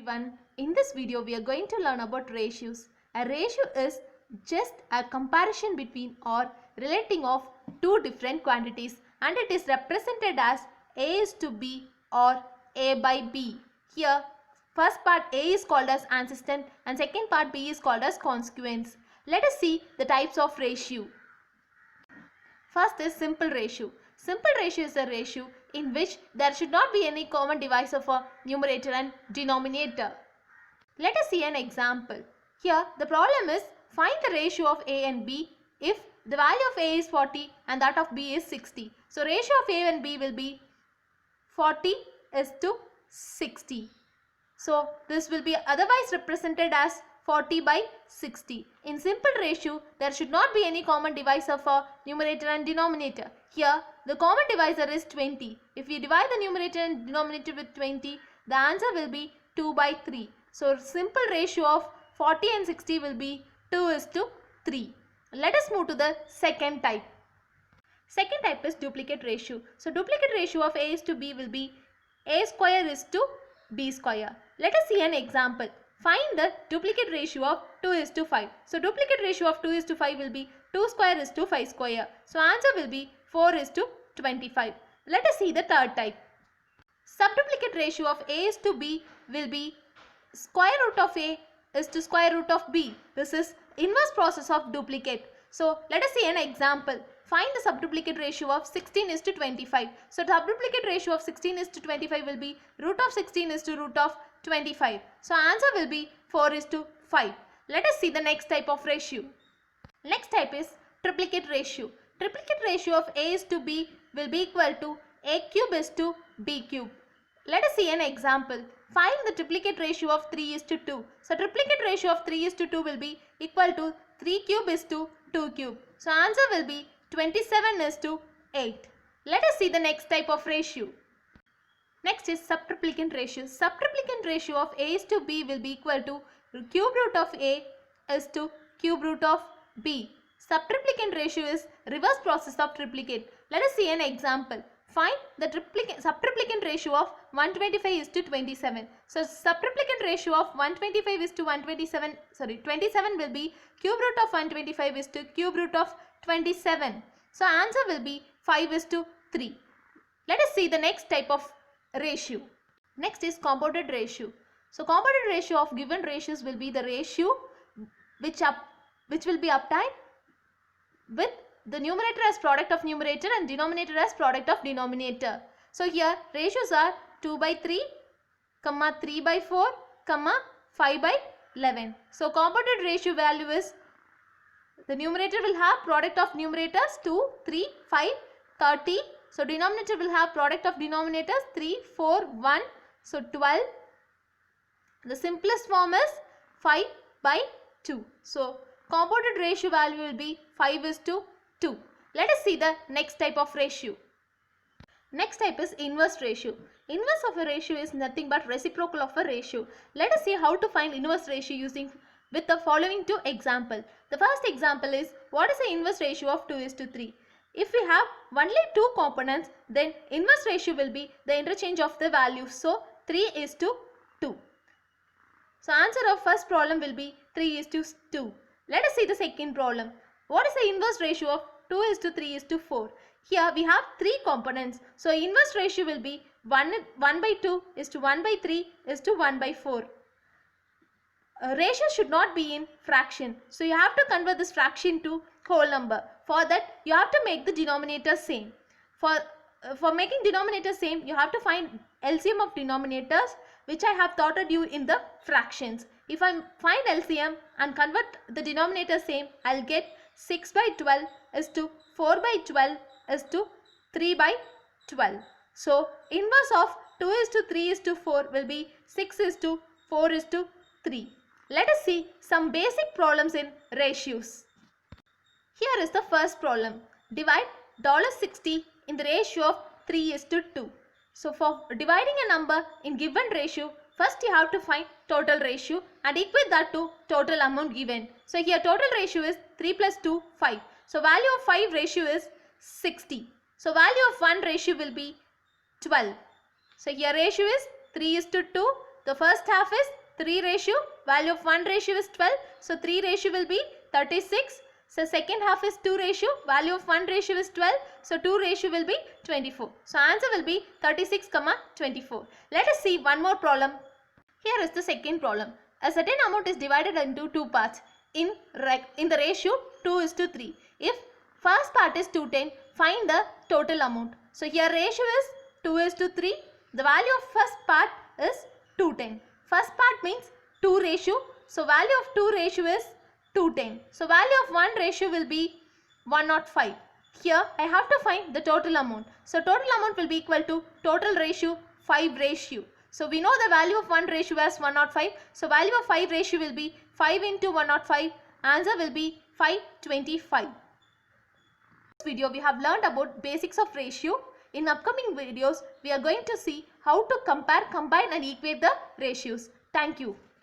Everyone, in this video we are going to learn about ratios. A ratio is just a comparison between or relating of two different quantities, and it is represented as A is to B or A by B. Here first part A is called as antecedent and second part B is called as consequence. Let us see the types of ratio. First is simple ratio. Simple ratio is a ratio in which there should not be any common divisor for numerator and denominator. Let us see an example. Here the problem is find the ratio of A and B if the value of A is 40 and that of B is 60. So ratio of A and B will be 40 is to 60. So this will be otherwise represented as 40 by 60. In simple ratio, there should not be any common divisor for numerator and denominator. Here, the common divisor is 20. If we divide the numerator and denominator with 20, the answer will be 2 by 3. So simple ratio of 40 and 60 will be 2 is to 3. Let us move to the second type. Second type is duplicate ratio. So duplicate ratio of A is to B will be A square is to B square. Let us see an example. Find the duplicate ratio of 2 is to 5. So duplicate ratio of 2 is to 5 will be 2 square is to 5 square. So answer will be 4 is to 25. Let us see the third type. Subduplicate ratio of A is to B will be square root of A is to square root of B. This is inverse process of duplicate. So let us see an example. Find the subduplicate ratio of 16 is to 25. So subduplicate ratio of 16 is to 25 will be root of 16 is to root of 25. So answer will be 4 is to 5. Let us see the next type of ratio. Next type is triplicate ratio. Triplicate ratio of A is to B will be equal to A cube is to B cube. Let us see an example. Find the triplicate ratio of 3 is to 2. So triplicate ratio of 3 is to 2 will be equal to 3 cube is to 2 cube. So answer will be 27 is to 8. Let us see the next type of ratio. Next is subtriplicate ratio. Subtriplicate ratio of A is to B will be equal to cube root of A is to cube root of B. Subtriplicate ratio is reverse process of triplicate. Let us see an example. Find the subtriplicate ratio of 125 is to 27. So subtriplicate ratio of 125 is to 27 will be cube root of 125 is to cube root of 27. So answer will be 5 is to 3. Let us see the next type of ratio. Next is compounded ratio. So compounded ratio of given ratios will be the ratio which will be obtained with the numerator as product of numerator and denominator as product of denominator. So here ratios are 2 by 3, 3 by 4, 5 by 11. So compounded ratio value is the numerator will have product of numerators 2, 3, 5, 30. So denominator will have product of denominators 3, 4, 1. So 12. The simplest form is 5 by 2. So compounded ratio value will be 5 is to 2. Let us see the next type of ratio. Next type is inverse ratio. Inverse of a ratio is nothing but reciprocal of a ratio. Let us see how to find inverse ratio using with the following two examples. The first example is what is the inverse ratio of 2 is to 3. If we have only two components, then inverse ratio will be the interchange of the values. So 3 is to 2. So answer of first problem will be 3 is to 2. Let us see the second problem. What is the inverse ratio of 2 is to 3 is to 4? Here we have three components. So inverse ratio will be 1 by 2 is to 1 by 3 is to 1 by 4. Ratio should not be in fraction. So you have to convert this fraction to whole number. For that you have to make the denominator same. For making denominator same, you have to find LCM of denominators, which I have taught you in the fractions. If I find LCM and convert the denominator same, I'll get 6 by 12 is to 4 by 12 is to 3 by 12. So inverse of 2 is to 3 is to 4 will be 6 is to 4 is to 3. Let us see some basic problems in ratios. Here is the first problem. Divide $60 in the ratio of 3 is to 2. So for dividing a number in given ratio, first you have to find total ratio and equate that to total amount given. So here total ratio is 3 plus 2, 5. So value of 5 ratio is 60. So value of 1 ratio will be 12. So here ratio is 3 is to 2 the first half is 3 ratio, value of 1 ratio is 12. So 3 ratio will be 36. So second half is 2 ratio, value of 1 ratio is 12. So 2 ratio will be 24. So answer will be 36, 24. Let us see one more problem. Here is the second problem. A certain amount is divided into two parts in the ratio 2:3. If first part is 210, find the total amount. So here ratio is 2:3. The value of first part is 210. First part means 2 ratio. So value of 2 ratio is 210. So value of 1 ratio will be 105. Here I have to find the total amount. So total amount will be equal to total ratio 5 ratio. So we know the value of 1 ratio as 105. So value of 5 ratio will be 5 into 105. Answer will be 525. In this video we have learned about basics of ratio. In upcoming videos we are going to see how to compare, combine and equate the ratios. Thank you.